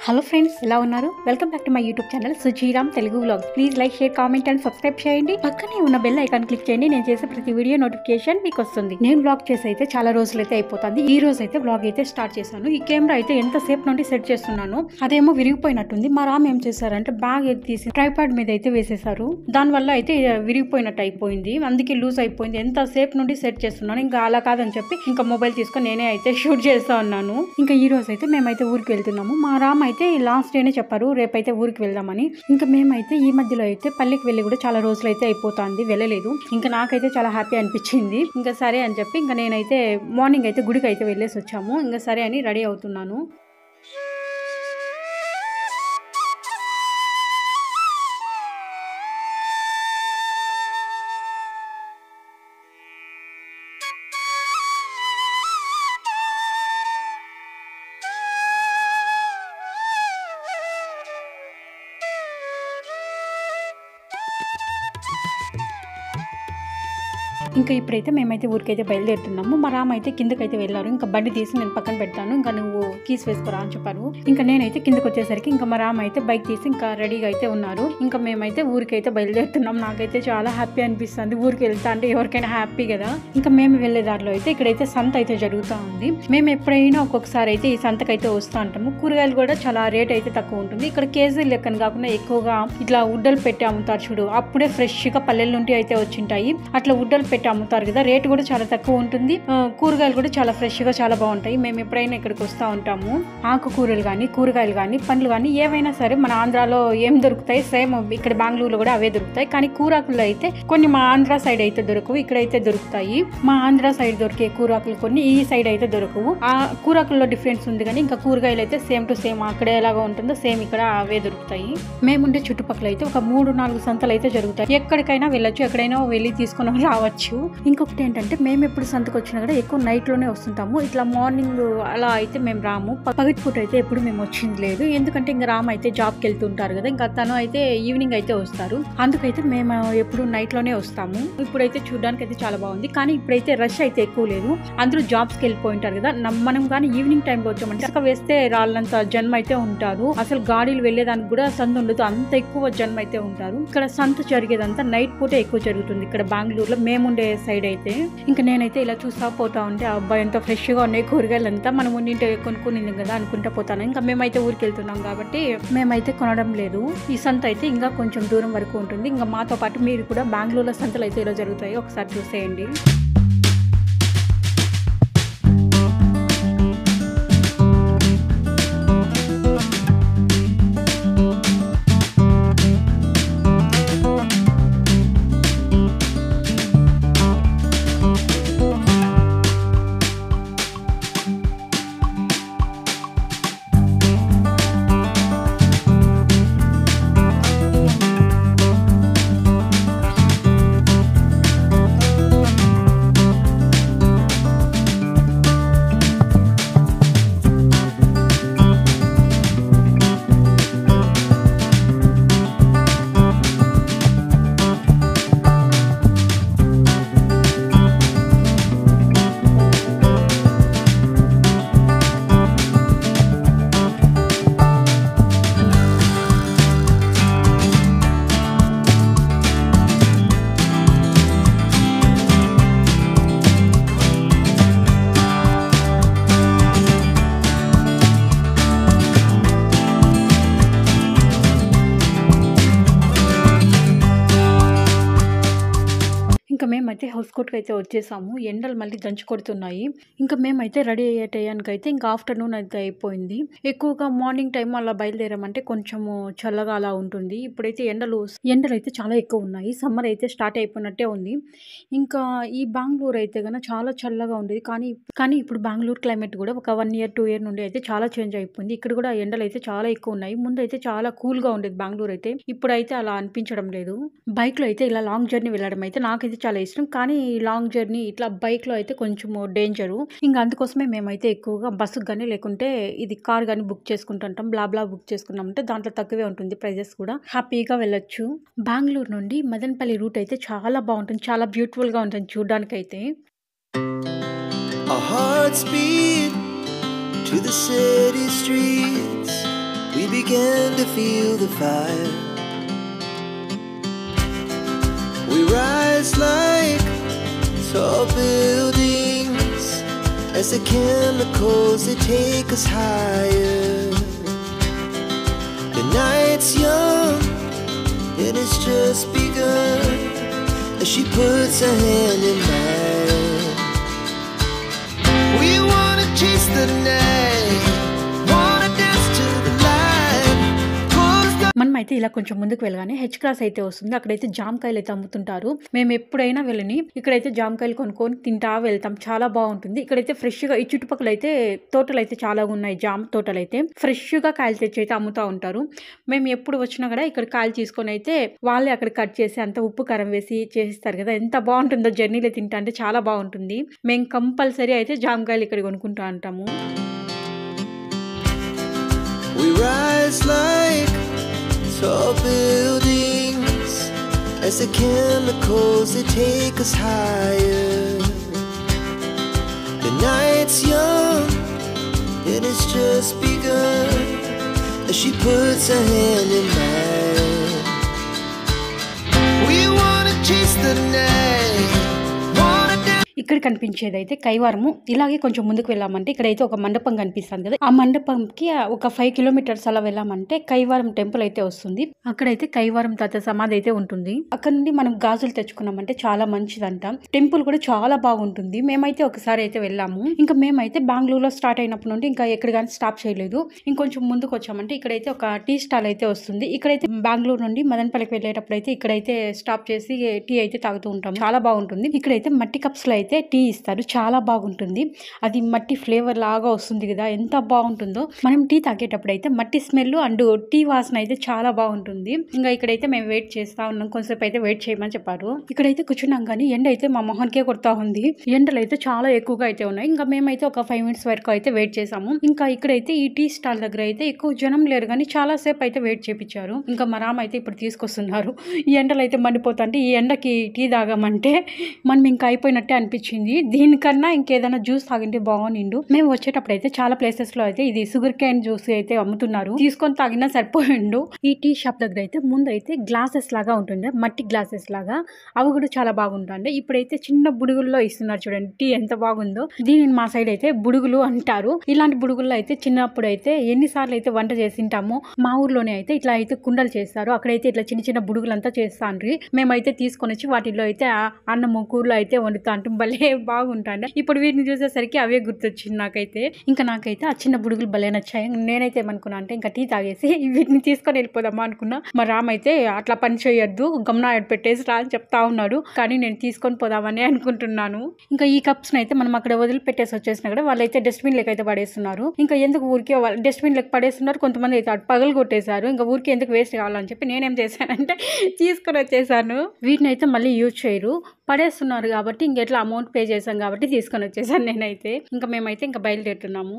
Hello friends, ఎలా ఉన్నారు? Welcome back to my YouTube channel Sujiram Telugu vlogs. Please like, share, comment and subscribe చేయండి. పక్కనే ఉన్న బెల్ ఐకాన్ క్లిక్ చేయండి. నేను చేసే ప్రతి వీడియో నోటిఫికేషన్ మీకు వస్తుంది. నేను వ్లాగ్ చేసి అయితే చాలా రోజులు అయితే అయిపోతుంది. ఈ రోజు అయితే వ్లాగ్ అయితే స్టార్ట్ చేశాను. ఈ కెమెరా అయితే ఎంతసేపు నుండి సెట్ చేస్తున్నాను, అదేమో విరిగిపోయినట్టుంది. మా రామ్ ఏం చేశారంటే బ్యాగ్ తీసి ట్రైపాడ్ మీద అయితే వేసేసారు. దానివల్ల అయితే విరిగిపోయినట్టు అయిపోయింది, అందుకే లూజ్ అయిపోయింది. ఎంతసేపు నుండి సెట్ చేస్తున్నాను, ఇంకా అలా కాదని చెప్పి ఇంకా మొబైల్ తీసుకొని నేనే అయితే షూట్ చేస్తా ఉన్నాను. ఇంకా ఈ రోజు అయితే మేమైతే ఊరికి వెళ్తున్నాము. మా రామ్ అయితే లాస్ట్ డేనే చెప్పారు రేపైతే ఊరికి వెళ్దామని. ఇంకా మేమైతే ఈ మధ్యలో అయితే పల్లికి వెళ్ళి కూడా చాలా రోజులు అయితే అయిపోతుంది, వెళ్ళలేదు. ఇంకా నాకైతే చాలా హ్యాపీ అనిపించింది. ఇంకా సరే అని చెప్పి ఇంకా నేనైతే మార్నింగ్ అయితే గుడికి అయితే వెళ్ళేసి వచ్చాము. ఇంకా సరే అని రెడీ అవుతున్నాను. ఇంకా ఇప్పుడైతే మేమైతే ఊరికైతే బయలుదేరుతున్నాము. మా రామ్ అయితే కిందకైతే వెళ్ళారు. ఇంకా బండి తీసి నేను పక్కన పెడతాను, ఇంకా నువ్వు కీస్ వేసుకోరా అని చెప్పారు. ఇంకా నేనైతే కిందకి వచ్చేసరికి ఇంకా మా రామ్ అయితే బైక్ తీసి ఇంకా రెడీగా అయితే ఉన్నారు. ఇంకా మేమైతే ఊరికైతే బయలుదేరుతున్నాం. నాకైతే చాలా హ్యాపీ అనిపిస్తుంది. ఊరికి వెళ్తా అంటే ఎవరికైనా హ్యాపీ కదా. ఇంకా మేము వెళ్ళే దారిలో అయితే ఇక్కడైతే సంత అయితే జరుగుతూ ఉంది. మేము ఎప్పుడైనా ఒక్కొక్కసారి అయితే ఈ సంతకైతే వస్తూ ఉంటాము. కూరగాయలు కూడా చాలా రేట్ అయితే తక్కువ ఉంటుంది. ఇక్కడ కేజీ లెక్కన కాకుండా ఎక్కువగా ఇట్లా ఉడ్డలు పెట్టి అమ్ముతారు చూడు, అప్పుడే ఫ్రెష్ గా పల్లెల నుండి అయితే వచ్చింటాయి. అట్లా ఉడ్డలు పెట్టి అమ్ముతారు కదా, రేట్ కూడా చాలా తక్కువ ఉంటుంది. కూరగాయలు కూడా చాలా ఫ్రెష్ గా చాలా బాగుంటాయి. మేము ఎప్పుడైనా ఇక్కడికి వస్తూ ఉంటాము. ఆకుకూరలు కానీ, కూరగాయలు కానీ, పండ్లు కానీ ఏవైనా సరే మన ఆంధ్రాలో ఏం దొరుకుతాయి సేమ్ ఇక్కడ బెంగళూరులో కూడా అవే దొరుకుతాయి. కానీ కూరాకులు అయితే కొన్ని మా ఆంధ్ర సైడ్ అయితే దొరకవు, ఇక్కడైతే దొరుకుతాయి. మా ఆంధ్ర సైడ్ దొరికే కూరాకులు కొన్ని ఈ సైడ్ అయితే దొరకవు. ఆ కూరాకుల్లో డిఫరెన్స్ ఉంది, కానీ ఇంకా కూరగాయలు అయితే సేమ్ టు సేమ్ అక్కడ ఎలాగా ఉంటుందో సేమ్ ఇక్కడ అవే దొరుకుతాయి. మేముండే చుట్టుపక్కల అయితే ఒక 3-4 సంతలు అయితే జరుగుతాయి. ఎక్కడికైనా వెళ్ళొచ్చు, ఎక్కడైనా వెళ్ళి తీసుకుని రావచ్చు. ఇంకొకటి ఏంటంటే మేము ఎప్పుడు సంతకు వచ్చినా కూడా ఎక్కువ నైట్ లోనే వస్తుంటాము. ఇట్లా మార్నింగ్ అలా అయితే మేము రాము. పగటి పూట అయితే ఎప్పుడు మేము వచ్చింది లేదు, ఎందుకంటే ఇంకా రామ్ అయితే జాబ్కి వెళ్తుంటారు కదా, ఇంకా తను అయితే ఈవినింగ్ అయితే వస్తారు. అందుకైతే మేము ఎప్పుడు నైట్ లోనే వస్తాము. ఇప్పుడైతే చూడడానికి అయితే చాలా బాగుంది, కానీ ఇప్పుడైతే రష్ అయితే ఎక్కువ లేదు. అందరూ జాబ్స్కి వెళ్ళిపోయి ఉంటారు కదా. మనం కానీ ఈవినింగ్ టైంలో వచ్చామంటే అక్కడ వేస్తే రాళ్ళంత జన్మ అయితే ఉంటారు. అసలు గాడీలు వెళ్ళేదానికి కూడా సంత ఉండదు, అంత ఎక్కువ జన్మ అయితే ఉంటారు. ఇక్కడ సంత జరిగేదంతా నైట్ పూట ఎక్కువ జరుగుతుంది ఇక్కడ బెంగళూరులో మేముండే సైడ్ అయితే. ఇంకా నేనైతే ఇలా చూస్తా పోతా ఉంటే అబ్బాయి ఎంత ఫ్రెష్ గా ఉన్నాయి కూరగాయలు అంతా, మనం ఉండింటే కొనుక్కుని కదా అనుకుంటా పోతాను. ఇంకా మేమైతే ఊరికి వెళ్తున్నాం కాబట్టి మేమైతే కొనడం లేదు. ఈ సంత అయితే ఇంకా కొంచెం దూరం వరకు ఉంటుంది. ఇంకా మాతో పాటు మీరు కూడా బెంగళూరులో సంతలు అయితే ఇలా జరుగుతాయి, ఒకసారి చూసేయండి. ఇంకా మేమైతే హౌస్ కోట్కి అయితే వచ్చేసాము. ఎండలు మళ్ళీ దంచి కొడుతున్నాయి. ఇంకా మేమైతే రెడీ అయ్యే టయానికి అయితే ఇంకా ఆఫ్టర్నూన్ అయితే అయిపోయింది. ఎక్కువగా మార్నింగ్ టైం అలా బయలుదేరామంటే కొంచెము చల్లగా అలా ఉంటుంది. ఇప్పుడైతే ఎండలు అయితే చాలా ఎక్కువ ఉన్నాయి. సమ్మర్ అయితే స్టార్ట్ అయిపోయినట్టే ఉంది. ఇంకా ఈ బెంగళూరు అయితే కన్నా చాలా చల్లగా ఉండేది, కానీ ఇప్పుడు బెంగళూరు క్లైమేట్ కూడా ఒక 1 year 2 year నుండి అయితే చాలా చేంజ్ అయిపోయింది. ఇక్కడ కూడా ఎండలు అయితే చాలా ఎక్కువ ఉన్నాయి. ముందు అయితే చాలా కూల్ గా ఉండేది బెంగళూరు అయితే, ఇప్పుడైతే అలా అనిపించడం లేదు. బైక్ లో అయితే ఇలా లాంగ్ జర్నీ వెళ్ళడం అయితే నాకైతే చాలా ఇష్టం, కానీ లాంగ్ జర్నీ ఇట్లా బైక్ లో అయితే కొంచెం డేంజరు. ఇంకా అందుకోసమే మేమైతే ఎక్కువగా బస్సుకు కానీ లేకుంటే ఇది కార్ కానీ బుక్ చేసుకుంటుంటాం. బ్లా బుక్ చేసుకున్నామంటే దాంట్లో తక్కువే ఉంటుంది ప్రైజెస్ కూడా, హ్యాపీగా వెళ్ళొచ్చు. బెంగళూరు నుండి మదనపల్లి రూట్ అయితే చాలా బాగుంటుంది, చాలా బ్యూటిఫుల్ గా ఉంటుంది చూడడానికి అయితే. Our hearts beat to the city streets. We began to feel the fire. We rise like tall buildings as the chemicals they take us higher. The night's young and it's just begun as she puts her hand in mine. We wanna chase the night, wanna dance to the light. మనమైతే ఇలా కొంచెం ముందుకు వెళ్ళగానే H cross అయితే వస్తుంది. అక్కడైతే జామకాయలు అయితే అమ్ముతుంటారు. మేము ఎప్పుడైనా వెళ్ళని ఇక్కడైతే జామకాయలు కొనుక్కొని తింటా వెళ్తాం. చాలా బాగుంటుంది. ఇక్కడైతే ఫ్రెష్ గా ఈ చుట్టుపక్కల అయితే తోటలు అయితే చాలా ఉన్నాయి. జామ తోటలు అయితే ఫ్రెష్ గా కాయలు తెచ్చి అయితే అమ్ముతా ఉంటారు. మేము ఎప్పుడు వచ్చినా కూడా ఇక్కడ కాయలు తీసుకొని అయితే వాళ్ళే అక్కడ కట్ చేసి అంత ఉప్పు కారం వేసి చేస్తారు కదా, ఎంత బాగుంటుందో జర్నీలో తింటా అంటే చాలా బాగుంటుంది. మేము కంపల్సరీ అయితే జామకాయలు ఇక్కడ కొనుక్కుంటా ఉంటాము. We rise like tall buildings as the chemicals they take us higher. The night's young and it's just begun as she puts her hand in mine. We wanna chase the night, wanna dance. ఇక్కడ కనిపించేది అయితే కైవారము. ఇలాగే కొంచెం ముందుకు వెళ్ళామంటే ఇక్కడైతే ఒక మండపం కనిపిస్తుంది కదా, ఆ మండపంకి ఒక 5 కిలోమీటర్స్ అలా వెళ్ళామంటే కైవారం టెంపుల్ అయితే వస్తుంది. అక్కడైతే కైవారం తాత సమాధి అయితే ఉంటుంది. అక్కడ నుండి మనం గాజులు తెచ్చుకున్నామంటే చాలా మంచిదంట. టెంపుల్ కూడా చాలా బాగుంటుంది. మేమైతే ఒకసారి అయితే వెళ్ళాము. ఇంకా మేమైతే బెంగళూరులో స్టార్ట్ అయినప్పటి నుండి ఇంకా ఎక్కడ కానీ స్టాప్ చేయలేదు. ఇంకొంచెం ముందుకు వచ్చామంటే ఇక్కడైతే ఒక టీ స్టాల్ అయితే వస్తుంది. ఇక్కడైతే బెంగళూరు నుండి మదనపల్లికి వెళ్ళేటప్పుడు అయితే ఇక్కడైతే స్టాప్ చేసి టీ అయితే తాగుతూ ఉంటాం. చాలా బాగుంటుంది. ఇక్కడైతే మట్టి కప్స్ లో అయితే టీ ఇస్తారు. చాలా బాగుంటుంది. అది మట్టి ఫ్లేవర్ లాగా వస్తుంది కదా, ఎంత బాగుంటుందో. మనం టీ తాగేటప్పుడు అయితే మట్టి స్మెల్ అండ్ టీ వాసన అయితే చాలా బాగుంటుంది. ఇంకా ఇక్కడైతే మేము వెయిట్ చేస్తా ఉన్నాం. కొంచెంసేపు అయితే వెయిట్ చేయమని చెప్పారు. ఇక్కడైతే కూర్చున్నాం కానీ ఎండ అయితే మా మొహానికే కొడతా ఉంది. ఎండలు అయితే చాలా ఎక్కువగా అయితే ఉన్నాయి. ఇంకా మేమైతే ఒక 5 మినిట్స్ వరకు అయితే వెయిట్ చేసాము. ఇంకా ఇక్కడైతే ఈ టీ స్టాల్ దగ్గర అయితే ఎక్కువ జనం లేరు కానీ చాలా సేపు అయితే వెయిట్ చేపించారు. ఇంకా మా రామ అయితే ఇప్పుడు తీసుకొస్తున్నారు. ఈ ఎండలు అయితే మండిపోతుంటే ఈ ఎండకి టీ తాగామంటే మనం ఇంకా అయిపోయినట్టే అనిపించింది. దీనికన్నా ఇంకేదైనా జ్యూస్ తాగింటే బాగుండు. మేము వచ్చేటప్పుడు అయితే చాలా ప్లేసెస్ లో అయితే ఇది షుగర్ క్యాన్ జ్యూస్ అయితే అమ్ముతున్నారు. తీసుకొని తాగినా సరిపోయిండు. ఈ టీ షాప్ దగ్గర అయితే ముందు అయితే గ్లాసెస్ లాగా ఉంటుండే, మట్టి గ్లాసెస్ లాగా, అవి కూడా చాలా బాగుంటుండే. ఇప్పుడైతే చిన్న బుడుగుల్లో ఇస్తున్నారు. చూడండి టీ ఎంత బాగుందో. దీనిని మా సైడ్ అయితే బుడుగులు అంటారు. ఇలాంటి బుడుగుల్లో అయితే చిన్నప్పుడు అయితే ఎన్నిసార్లు అయితే వంట చేసింటామో. మా ఊర్లోనే అయితే ఇట్లా అయితే కుండలు చేస్తారు. అక్కడైతే ఇట్లా చిన్న చిన్న బుడుగులంతా చేస్తాండ్రి. మేమైతే తీసుకొని వచ్చి వాటిల్లో అయితే అన్నము కూరలో అయితే వండుతా అంటాం. భలే బాగుంటాండ. ఇప్పుడు వీటిని చూసేసరికి అవే గుర్తొచ్చింది నాకైతే. ఇంకా నాకైతే ఆ చిన్న బుడుగులు భలే నచ్చాయి. నేనైతే ఏమనుకున్నా అంటే ఇంకా టీ తాగేసి వీటిని తీసుకొని వెళ్ళిపోదామా అనుకున్నా. మా రామ్ అయితే అట్లా పని చేయొద్దు, గమనా పెట్టేసి రా అని చెప్తా ఉన్నాడు. కానీ నేను తీసుకొని పోదామని అనుకుంటున్నాను. ఇంకా ఈ కప్స్ అయితే మనం అక్కడ వదిలిపెట్టేసి వచ్చేసినా కూడా వాళ్ళైతే డస్ట్బిన్ లెక్క అయితే పడేస్తున్నారు. ఇంకా ఎందుకు ఊరికే డస్ట్బిన్ లెక్క పడేస్తున్నారు. కొంతమంది అయితే పగలు కొట్టేశారు. ఇంకా ఊరికే ఎందుకు వేస్ట్ కావాలని చెప్పి నేనేం చేశానంటే తీసుకొని వచ్చేసాను. వీటిని అయితే మళ్ళీ యూజ్ చేయరు, పడేస్తున్నారు కాబట్టి ఇంకెట్లా అమౌంట్ పే చేసాం కాబట్టి తీసుకొని వచ్చేసాను నేనైతే. ఇంకా మేమైతే ఇంకా బయలుదేరుతున్నాము.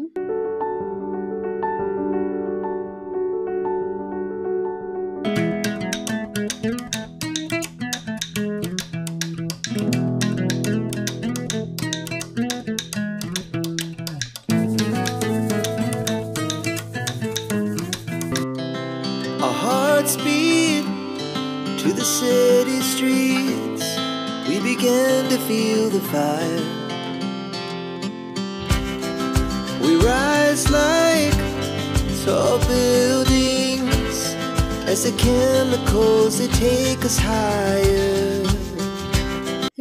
Our hearts beat to the city streets. We began to feel the fire. We rise like tall buildings as the chemicals they take us higher.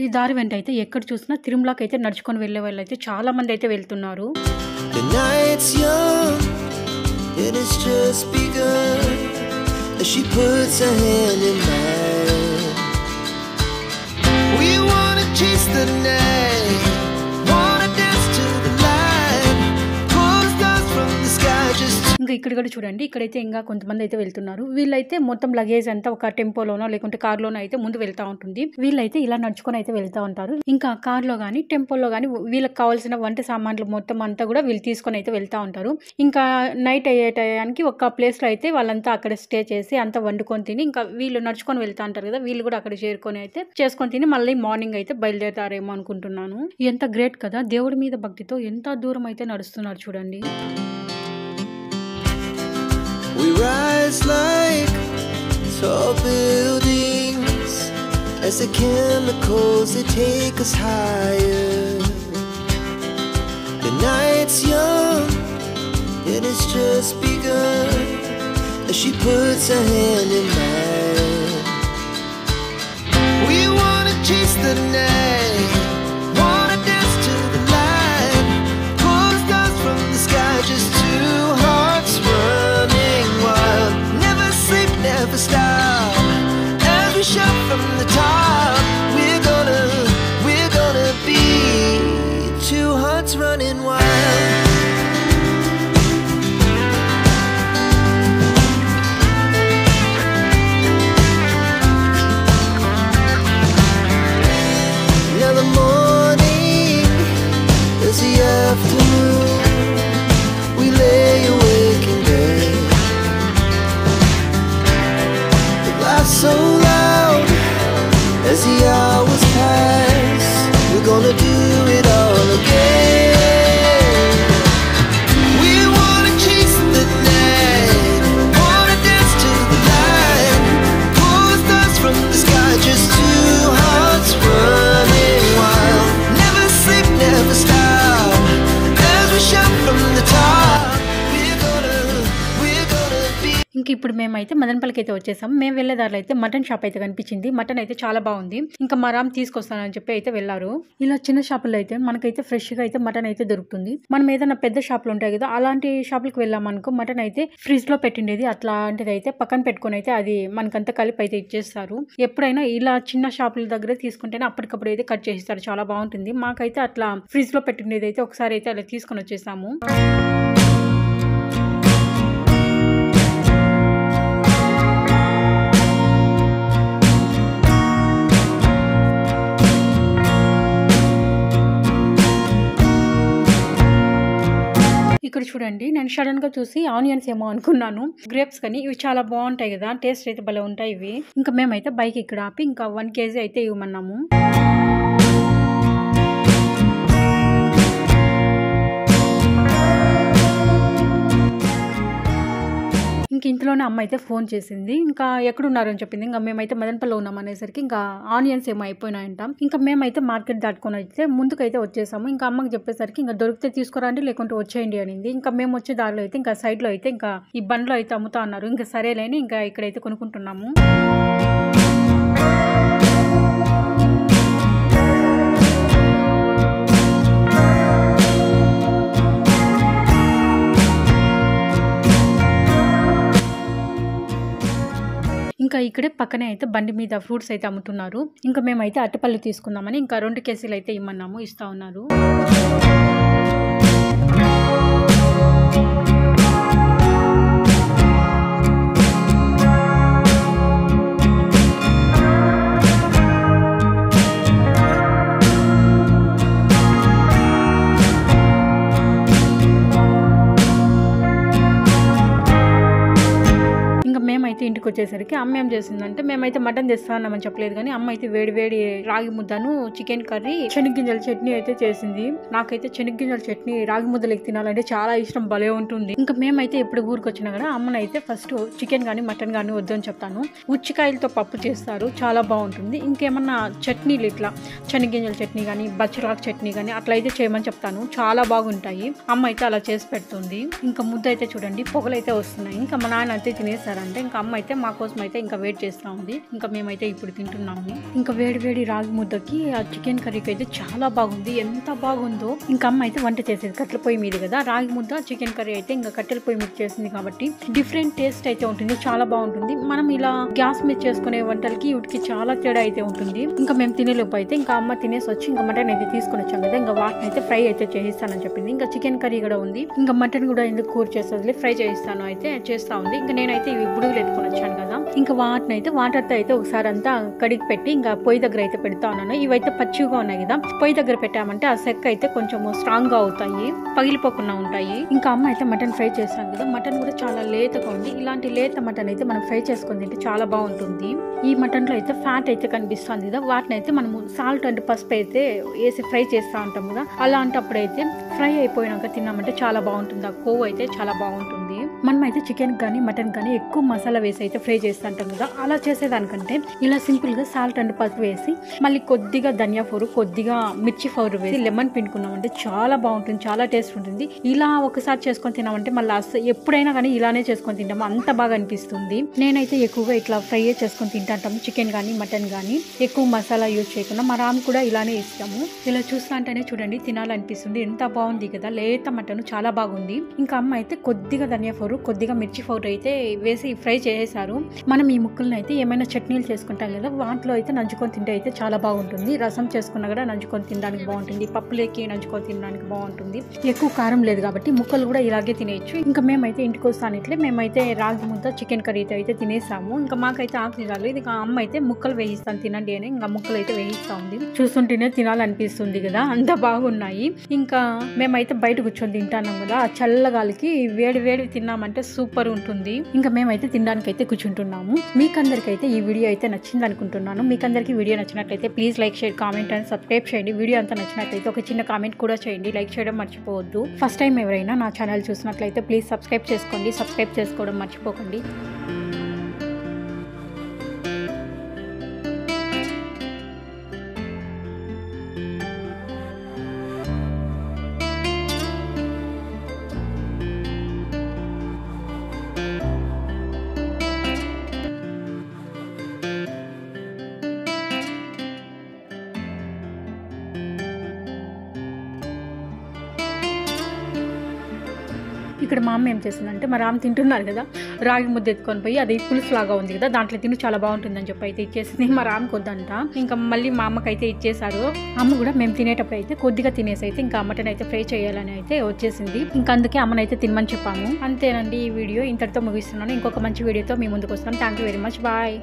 ఈ దారి వెంట అయితే ఎక్కడ చూసినా తిరుమలకి అయితే నడుచుకొని వెళ్ళే వాళ్ళు అయితే చాలా మంది అయితే వెళ్తున్నారు. The night's young and it's just begun as she puts her hand in mine. We wanna chase the night, wanna dance to the light, pull stars from the sky just. ఇంకా ఇక్కడ కూడా చూడండి, ఇక్కడైతే ఇంకా కొంతమంది అయితే వెళ్తున్నారు. వీళ్ళైతే మొత్తం లగేజ్ అంతా ఒక టెంపోలోనో లేకుంటే కార్లోనో అయితే ముందు వెళ్తా ఉంటుంది. వీళ్ళైతే ఇలా నడుచుకొని అయితే వెళ్తా ఉంటారు. ఇంకా కార్లో కానీ టెంపోలో కానీ వీళ్ళకి కావాల్సిన వంట సామాన్లు మొత్తం అంతా కూడా వీళ్ళు తీసుకొని అయితే వెళ్తా ఉంటారు. ఇంకా నైట్ అయ్యే టయానికి ఒక ప్లేస్ లో అయితే వాళ్ళంతా అక్కడ స్టే చేసి అంతా వండుకొని తిని ఇంకా వీళ్ళు నడుచుకొని వెళ్తా ఉంటారు కదా, వీళ్ళు కూడా అక్కడ చేరుకొని అయితే చేసుకొని తిని మళ్ళీ మార్నింగ్ అయితే బయలుదేరతారేమో అనుకుంటున్నాను. ఎంత గ్రేట్ కదా, దేవుడి మీద భక్తితో ఎంత దూరం అయితే నడుస్తున్నారు చూడండి. We ride just like tall buildings, as the chemicals that take us higher. The night's young, and it's just begun, as she puts her hand in mine. We wanna chase the night, wanna dance to the light, pull the stars from the sky, just two hearts running wild. Never sleep, never stop, as we shout from the top. We're gonna be two hearts running wild. Now the morning is the afternoon, we lay awake in bed. The laughs so loud as the hours pass, we're gonna do it all again. We wanna chase the night, wanna dance to the light, pull the stars from the sky, just two hearts running wild. Never sleep, never stop, as we shout from the top. We're gonna be. ఇంక ఇప్పుడు మేమైతే మదనపల్లికి అయితే వచ్చేసాం. మేము వెళ్ళే దారిలో అయితే mutton shop అయితే కనిపించింది. మటన్ అయితే చాలా బాగుంది. ఇంకా మా రామ్ తీసుకొస్తానని చెప్పి అయితే వెళ్ళారు. ఇలా చిన్న షాపుల్లో అయితే మనకైతే ఫ్రెష్ గా అయితే మటన్ అయితే దొరుకుతుంది. మనం ఏదైనా పెద్ద షాపులు ఉంటాయి కదా, అలాంటి షాపులకు వెళ్ళామనుకో మటన్ అయితే ఫ్రిడ్జ్ లో పెట్టిండేది అట్లాంటిది అయితే పక్కన పెట్టుకుని అయితే అది మనకంతా కలిపి అయితే ఇచ్చేస్తారు. ఎప్పుడైనా ఇలా చిన్న షాపుల దగ్గర తీసుకుంటేనే అప్పటికప్పుడు అయితే కట్ చేస్తారు. చాలా బాగుంటుంది. మాకైతే అట్లా ఫ్రిడ్జ్ లో పెట్టిండేది అయితే ఒకసారి అయితే అలా తీసుకొని వచ్చేసాము. ఇక్కడ చూడండి, నేను సడన్ గా చూసి ఆనియన్స్ ఏమో అనుకున్నాను, గ్రేప్స్ కానీ ఇవి చాలా బాగుంటాయి కదా, టేస్ట్ అయితే భలే ఉంటాయి ఇవి. ఇంకా మేమైతే బైక్ ఇక్కడ ఆపి ఇంకా 1 kg అయితే ఇవ్వమన్నాము. ఇంక ఇంట్లోనే అమ్మ అయితే ఫోన్ చేసింది. ఇంకా ఎక్కడున్నారు అని చెప్పింది. ఇంకా మేమైతే మదనపల్లిలో ఉన్నాం అనేసరికి ఇంకా ఆనియన్స్ ఏమో అయిపోయినాయంట. ఇంకా మేమైతే మార్కెట్ దాటుకొని అయితే ముందుకైతే వచ్చేసాము. ఇంకా అమ్మకి చెప్పేసరికి ఇంకా దొరికితే తీసుకురండి లేకుంటే వచ్చేయండి అనింది. ఇంకా మేము వచ్చే దారిలో అయితే ఇంకా సైడ్ లో అయితే ఇంకా ఈ బండ్లో అయితే అమ్ముతా అన్నారు. ఇంకా సరేలేని ఇంకా ఇక్కడైతే కొనుక్కుంటున్నాము. ఇంకా ఇక్కడే పక్కనే అయితే బండి మీద ఫ్రూట్స్ అయితే అమ్ముతున్నారు. ఇంకా మేమైతే అరటిపళ్ళు తీసుకుందామని ఇంకా 2 kg అయితే ఇమ్మన్నాము, ఇస్తా ఉన్నారు. మేమైతే ఇంటికి వచ్చేసరికి అమ్మ ఏం చేసిందంటే, మేమైతే మటన్ తెస్తామని చెప్పలేదు కానీ అమ్మ అయితే వేడి వేడి రాగి ముద్దను, చికెన్ కర్రీ, శనగ్గింజల చట్నీ అయితే చేసింది. నాకైతే శనగ్గింజల చట్నీ రాగి ముద్దలకి తినాలంటే చాలా ఇష్టం, భలే ఉంటుంది. ఇంకా మేమైతే ఎప్పుడు ఊరికి వచ్చినా కదా అమ్మనైతే ఫస్ట్ చికెన్ కానీ మటన్ కానీ వద్దని చెప్తాను. ఉచ్చికాయలతో పప్పు చేస్తారు, చాలా బాగుంటుంది. ఇంకేమన్నా చట్నీలు ఇట్లా శనగ్గింజల చట్నీ కానీ బచ్చరాకు చట్నీ కానీ అట్లా అయితే చేయమని చెప్తాను, చాలా బాగుంటాయి. అమ్మ అయితే అలా చేసి పెడుతుంది. ఇంకా ముద్ద అయితే చూడండి పొగలైతే వస్తున్నాయి. ఇంకా మా నాన్న అయితే తినేసారంటే ఇంకా అమ్మ అయితే మా కోసం అయితే ఇంకా వెయిట్ చేస్తూ ఉంది. ఇంకా మేమైతే ఇప్పుడు తింటున్నాము. ఇంకా వేడి వేడి రాగి ముద్దకి ఆ చికెన్ కర్రీకి అయితే చాలా బాగుంది, ఎంత బాగుందో. ఇంకా అమ్మ అయితే వంట చేసేది కట్టెల పొయ్యి మీద కదా, రాగి ముద్ద చికెన్ కర్రీ అయితే ఇంకా కట్టెల పొయ్యి మీద చేసింది కాబట్టి డిఫరెంట్ టేస్ట్ అయితే ఉంటుంది, చాలా బాగుంటుంది. మనం ఇలా గ్యాస్ మీద చేసుకునే వంటలకి వీటికి చాలా తేడా అయితే ఉంటుంది. ఇంకా మేము తినేలోపు అయితే ఇంకా అమ్మ తినేసి వచ్చి ఇంకా మటన్ అయితే తీసుకొని వచ్చాం కదా, ఇంకా వాటిని అయితే ఫ్రై అయితే చేయిస్తానని చెప్పింది. ఇంకా చికెన్ కర్రీ కూడా ఉంది, ఇంకా మటన్ కూడా ఎందుకు కూర చేస్తుంది ఫ్రై చేయిస్తాను అయితే చేస్తా ఉంది. ఇంకా నేనైతే ఇవి బుడుగులు ఎత్తుకొని వచ్చాను కదా, ఇంకా వాటిని అయితే వాటర్తో అయితే ఒకసారి అంతా కడిగి పెట్టి ఇంకా పొయ్యి దగ్గర అయితే పెడతా ఉన్నాను. ఇవైతే పచ్చిగా ఉన్నాయి కదా, పొయ్యి దగ్గర పెట్టామంటే ఆ సెక్క అయితే కొంచెం స్ట్రాంగ్ గా అవుతాయి, పగిలిపోకుండా ఉంటాయి. ఇంకా అమ్మ అయితే మటన్ ఫ్రై చేస్తాను కదా, మటన్ కూడా చాలా లేతగా ఉంది. ఇలాంటి లేత మటన్ అయితే మనం ఫ్రై చేసుకుని తింటే చాలా బాగుంటుంది. ఈ మటన్ లో అయితే ఫ్యాట్ అయితే కనిపిస్తుంది కదా, వాటిని అయితే మనము సాల్ట్ అండ్ పసుపు అయితే వేసి ఫ్రై చేస్తూ ఉంటాం కదా, అలాంటప్పుడు అయితే ఫ్రై అయిపోయినాక తిన్నామంటే చాలా బాగుంటుంది. ఆ కొవ్వు అయితే చాలా బాగుంటుంది. మనమైతే చికెన్ కానీ మటన్ కానీ ఎక్కువ మసాలా వేసి అయితే ఫ్రై చేస్తుంటాం కదా, అలా చేసేదానికంటే ఇలా సింపుల్గా సాల్ట్ అండ్ పసుపు వేసి మళ్ళీ కొద్దిగా ధనియా పౌడర్, కొద్దిగా మిర్చి పౌడర్ వేసి లెమన్ పిండుకున్నామంటే చాలా బాగుంటుంది, చాలా టేస్ట్ ఉంటుంది. ఇలా ఒకసారి చేసుకొని తిన్నామంటే మళ్ళీ ఎప్పుడైనా కానీ ఇలానే చేసుకొని తింటాము, అంత బాగా అనిపిస్తుంది. నేనైతే ఎక్కువగా ఇట్లా ఫ్రై చేసుకొని తింటాంటాము, చికెన్ కానీ మటన్ కానీ ఎక్కువ మసాలా యూజ్ చేయకుండా. మా రామ్ కూడా ఇలానే ఇస్తాము. ఇలా చూస్తా అంటేనే చూడండి తినాలనిపిస్తుంది, ఎంత బాగుంది కదా, లేత మటన్ చాలా బాగుంది. ఇంకా అమ్మ అయితే కొద్దిగా ధనియా పౌడర్, కొద్దిగా మిర్చి పౌడర్ అయితే వేసి ఫ్రై చేసేసారు. మనం ఈ ముక్కలను అయితే ఏమైనా చట్నీలు చేసుకుంటాం కదా, వాటిలో అయితే నంచుకొని తింటే అయితే చాలా బాగుంటుంది. రసం చేసుకున్నా కూడా నంచుకొని తినడానికి బాగుంటుంది, పప్పులేకి నంచుకొని తినడానికి బాగుంటుంది. ఎక్కువ కారం లేదు కాబట్టి ముక్కలు కూడా ఇలాగే తినేయచ్చు. ఇంకా మేమైతే ఇంటికి వస్తానిట్లే మేమైతే రాగి ముద్ద చికెన్ కర్రీతో అయితే తినేసాము. ఇంకా మాకైతే ఆకలి రాలేదు. ఇంకా అమ్మ అయితే ముక్కలు వేయిస్తాను తినండి అని ఇంకా ముక్కలు అయితే వేయిస్తా ఉంది. చూస్తుంటేనే తినాలనిపిస్తుంది కదా, అంత బాగున్నాయి. ఇంకా మేమైతే బయట కూర్చొని తింటాం కదా, ఆ చల్లగాలికి వేడి వేడి తిన్నామంటే సూపర్ ఉంటుంది. ఇంకా మేమైతే తినడానికి అయితే కూర్చుంటున్నాము. మీకందరికైతే ఈ వీడియో అయితే నచ్చింది అనుకుంటున్నాను. మీకందరికి వీడియో నచ్చినట్లయితే please like, share, comment and subscribe చేయండి. వీడియో అంతా నచ్చినట్లయితే ఒక చిన్న కామెంట్ కూడా చేయండి, లైక్ చేయడం మర్చిపోవద్దు. ఫస్ట్ టైం ఎవరైనా నా ఛానల్ చూసినట్లయితే ప్లీజ్ సబ్స్క్రైబ్ చేసుకోండి, సబ్స్క్రైబ్ చేసుకోవడం మర్చిపోకండి. ఇక్కడ మా అమ్మ ఏం చేసిందంటే, మా రామ్ తింటున్నారు కదా, రాగి ముద్ద ఎత్తుకొని పోయి అది పులుసు లాగా ఉంది కదా, దాంట్లో తిను చాలా బాగుంటుందని చెప్పి అయితే ఇచ్చేసింది. మా రామ్కి వద్దంట. ఇంకా మళ్ళీ మా అమ్మకి అయితే ఇచ్చేసారు. అమ్మ కూడా మేము తినేటప్పుడు అయితే కొద్దిగా తినేసి అయితే ఇంకా మటన్ అయితే ఫ్రై చేయాలని అయితే వచ్చేసింది. ఇంకా అందుకే అమ్మనైతే తినమని చెప్పాము. అంతేనండి, ఈ వీడియో ఇంతటితో ముగిస్తున్నాను. ఇంకొక మంచి వీడియోతో మీ ముందుకు వస్తాను. Thank you very much, bye.